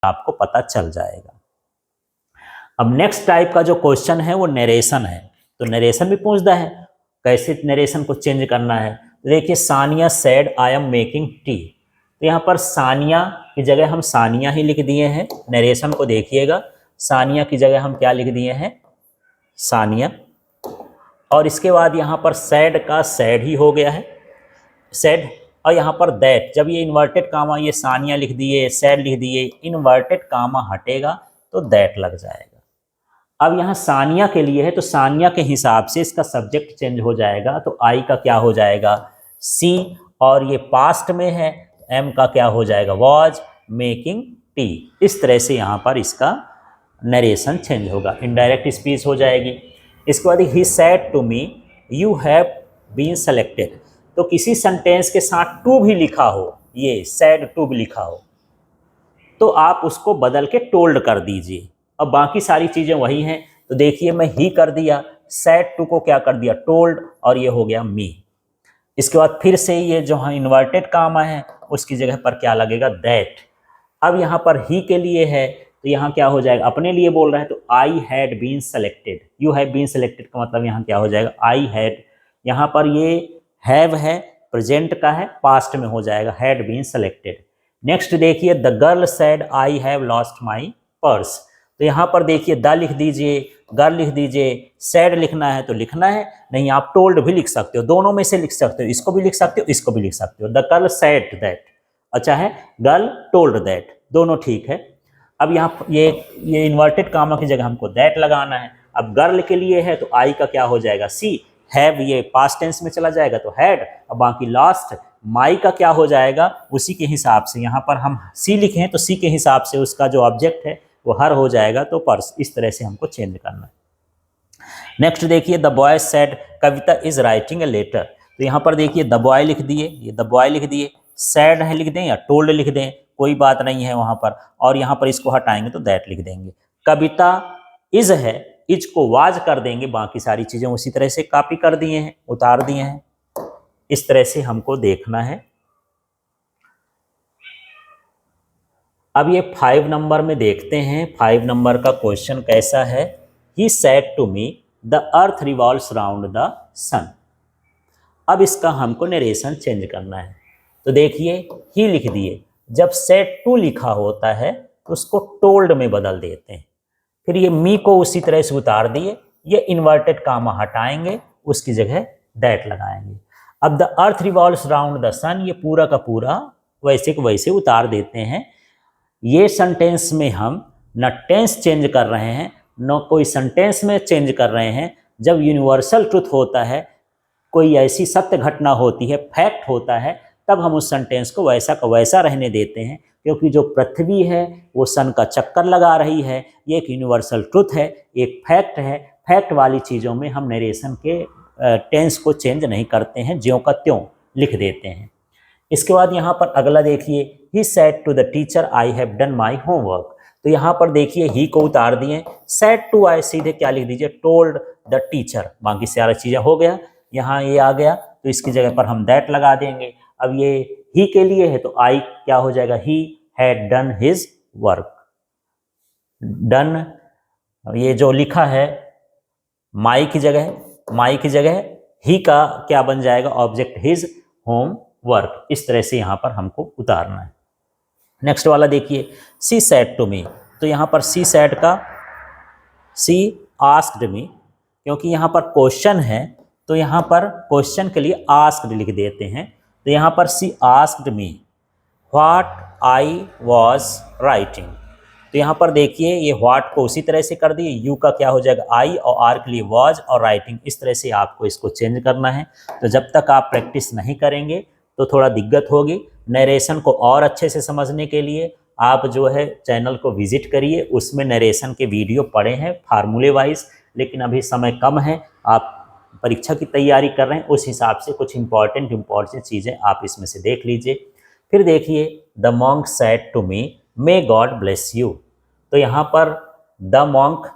आपको पता चल जाएगा। अब नेक्स्ट टाइप का जो क्वेश्चन है वो नरेशन है। तो नरेशन भी पूछता है, कैसे नरेशन को चेंज करना है। तो देखिए, Sania said I am making tea. तो यहाँ पर सानिया की जगह हम सानिया ही लिख दिए हैं। नरेशन को देखिएगा, सानिया की जगह हम क्या लिख दिए हैं, सानिया। और इसके बाद यहाँ पर सैड का सैड ही हो गया है, सैड। और यहाँ पर दैट, जब ये इन्वर्टेड कामा, ये सानिया लिख दिए, सैड लिख दिए, इन्वर्टेड कामा हटेगा तो दैट लग जाएगा। अब यहाँ सानिया के लिए है, तो सानिया के हिसाब से इसका सब्जेक्ट चेंज हो जाएगा। तो आई का क्या हो जाएगा, सी, और ये पास्ट में है, एम का क्या हो जाएगा, वॉज मेकिंग टी। इस तरह से यहाँ पर इसका नरेशन चेंज होगा, इनडायरेक्ट स्पीच हो जाएगी। इसके बाद he said to me you have been selected. तो किसी सेंटेंस के साथ टू भी लिखा हो, ये सेड टू भी लिखा हो, तो आप उसको बदल के टोल्ड कर दीजिए। अब बाकी सारी चीज़ें वही हैं। तो देखिए, मैं ही कर दिया, सेड टू को क्या कर दिया, टोल्ड, और ये हो गया मी। इसके बाद फिर से ये जो हाँ इन्वर्टेड कामा है, उसकी जगह पर क्या लगेगा, दैट। अब यहाँ पर ही के लिए है, तो यहाँ क्या हो जाएगा, अपने लिए बोल रहा है, तो I had been selected. You have been selected का मतलब यहाँ क्या हो जाएगा, आई हैड। यहाँ पर ये हैव है, प्रेजेंट का है, पास्ट में हो जाएगा, हैड बीन सेलेक्टेड। नेक्स्ट देखिए, the girl said I have lost my purse. तो यहाँ पर देखिए, द लिख दीजिए, गर्ल लिख दीजिए, सैड लिखना है तो लिखना है, नहीं आप टोल्ड भी लिख सकते हो, दोनों में से लिख सकते हो, इसको भी लिख सकते हो, इसको भी लिख सकते हो। द गर्ल सैड दैट, अच्छा है, गर्ल टोल्ड दैट, दोनों ठीक है। अब यहाँ ये इन्वर्टेड कामा की जगह हमको दैट लगाना है। अब गर्ल के लिए है, तो आई का क्या हो जाएगा, सी, हैव ये पास्ट टेंस में चला जाएगा तो हैड, अब बाकी लास्ट। माई का क्या हो जाएगा, उसी के हिसाब से, यहाँ पर हम सी लिखे हैं तो सी के हिसाब से उसका जो ऑब्जेक्ट है वो हर हो जाएगा, तो पर्स। इस तरह से हमको चेंज करना है। नेक्स्ट देखिए, the boy said Kavita is writing a letter. तो यहाँ पर देखिए, द बॉय लिख दिए, ये द बॉय लिख दिए, सैड है लिख दें या टोल्ड लिख दें, कोई बात नहीं है वहाँ पर। और यहाँ पर इसको हटाएंगे तो दैट लिख देंगे। कविता इज है, इज को वाज कर देंगे, बाकी सारी चीज़ें उसी तरह से कॉपी कर दिए हैं, उतार दिए हैं। इस तरह से हमको देखना है। अब ये 5 नंबर में देखते हैं, 5 नंबर का क्वेश्चन कैसा है। He said to me the earth revolves round the sun. अब इसका हमको नरेशन चेंज करना है। तो देखिए, ही लिख दिए, जब सेड टू लिखा होता है तो उसको टोल्ड में बदल देते हैं। फिर ये मी को उसी तरह से उतार दिए, ये इन्वर्टेड कामा हटाएंगे, उसकी जगह दैट लगाएंगे। अब the earth revolves round the sun, ये पूरा का पूरा वैसे को वैसे उतार देते हैं। ये सेंटेंस में हम न टेंस चेंज कर रहे हैं, न कोई सेंटेंस में चेंज कर रहे हैं। जब यूनिवर्सल ट्रुथ होता है, कोई ऐसी सत्य घटना होती है, फैक्ट होता है, तब हम उस सेंटेंस को वैसा का वैसा रहने देते हैं। क्योंकि जो पृथ्वी है वो सन का चक्कर लगा रही है, ये एक यूनिवर्सल ट्रुथ है, एक फैक्ट है। फैक्ट वाली चीज़ों में हम नरेशन के टेंस को चेंज नहीं करते हैं, ज्यों का त्यों लिख देते हैं। इसके बाद यहाँ पर अगला देखिए, he said to the teacher I have done my homework. तो यहाँ पर देखिए, ही को उतार दिए, सेड टू आई सीधे क्या लिख दीजिए, टोल्ड द टीचर, बाकी सारी चीज़ें हो गया। यहाँ ये आ गया तो इसकी जगह पर हम दैट लगा देंगे। अब ये ही के लिए है तो आई क्या हो जाएगा, he had done his work. Done, ये जो लिखा है माई की जगह ही का क्या बन जाएगा, ऑब्जेक्ट हिज होम वर्क। इस तरह से यहाँ पर हमको उतारना है। नेक्स्ट वाला देखिए, सी सेड टू मी। तो यहाँ पर सी सेड का सी आस्क्ड मी, क्योंकि यहाँ पर क्वेश्चन है तो यहाँ पर क्वेश्चन के लिए आस्क्ड लिख देते हैं। तो यहाँ पर she asked me what I was writing. तो यहाँ पर देखिए, ये व्हाट को उसी तरह से कर दिए, यू का क्या हो जाएगा आई, और आर के लिए वॉज, और राइटिंग। इस तरह से आपको इसको चेंज करना है। तो जब तक आप प्रैक्टिस नहीं करेंगे तो थोड़ा दिक्कत होगी। नरेशन को और अच्छे से समझने के लिए आप जो है चैनल को विजिट करिए, उसमें नरेशन के वीडियो पड़े हैं फार्मूले वाइज। लेकिन अभी समय कम है, आप परीक्षा की तैयारी कर रहे हैं, उस हिसाब से कुछ इम्पॉर्टेंट चीज़ें आप इसमें से देख लीजिए। फिर देखिए, the monk said to me may God bless you. तो यहाँ पर द मॉन्क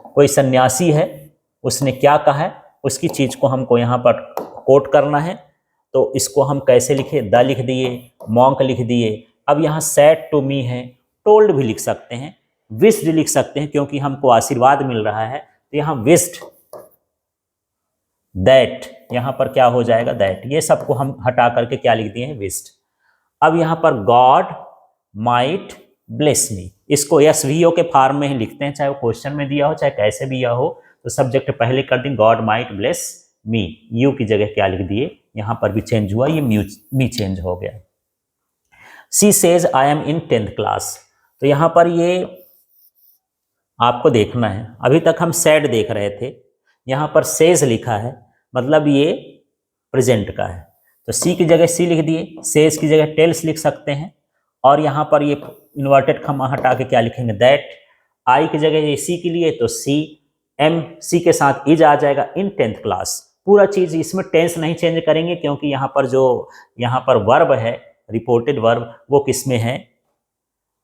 कोई सन्यासी है, उसने क्या कहा है, उसकी चीज़ को हमको यहाँ पर कोट करना है। तो इसको हम कैसे लिखे, द लिख दिए, मॉन्क लिख दिए। अब यहाँ सेड टू मी है, टोल्ड भी लिख सकते हैं, विश्ड लिख सकते हैं क्योंकि हमको आशीर्वाद मिल रहा है, तो यहाँ विश्ड दैट, यहाँ पर क्या हो जाएगा दैट, ये सबको हम हटा करके क्या लिख दिए हैं विश्ड। अब यहाँ पर गॉड माइट ब्लेस मी, इसको SVO के फॉर्म में ही लिखते हैं, चाहे वो क्वेश्चन में दिया हो चाहे कैसे भी दिया हो, तो सब्जेक्ट पहले कर दें God might bless me, you की जगह क्या लिख दिए, यहाँ पर भी चेंज हुआ, ये मी चेंज हो गया। She says I am in 10th class, तो यहाँ पर ये आपको देखना है, अभी तक हम सैड देख रहे थे, यहाँ पर सेज लिखा है मतलब ये प्रेजेंट का है, तो सी की जगह सी लिख दिए, सेज की जगह टेल्स लिख सकते हैं, और यहाँ पर ये इन्वर्टेड कॉमा हटा के क्या लिखेंगे दैट, आई की जगह ये सी के लिए तो सी, एम सी के साथ इज आ जाएगा इन 10th क्लास, पूरा चीज इसमें टेंस नहीं चेंज करेंगे क्योंकि यहाँ पर जो यहाँ पर वर्ब है रिपोर्टेड वर्ब वो किस में है,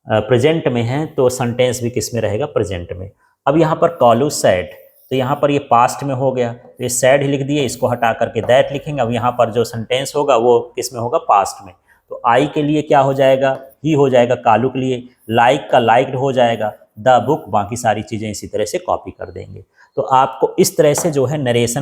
प्रेजेंट में है, तो सेंटेंस भी किस में रहेगा, प्रेजेंट में। अब यहाँ पर कॉलू सैड, तो यहाँ पर ये पास्ट में हो गया, तो ये सैड ही लिख दिए, इसको हटा करके दैट लिखेंगे। अब यहाँ पर जो सेंटेंस होगा वो किस में होगा, पास्ट में, तो आई के लिए क्या हो जाएगा, ही हो जाएगा, कालू के लिए लाइक का लाइक्ड हो जाएगा, द बुक, बाकी सारी चीज़ें इसी तरह से कॉपी कर देंगे। तो आपको इस तरह से जो है नरेशन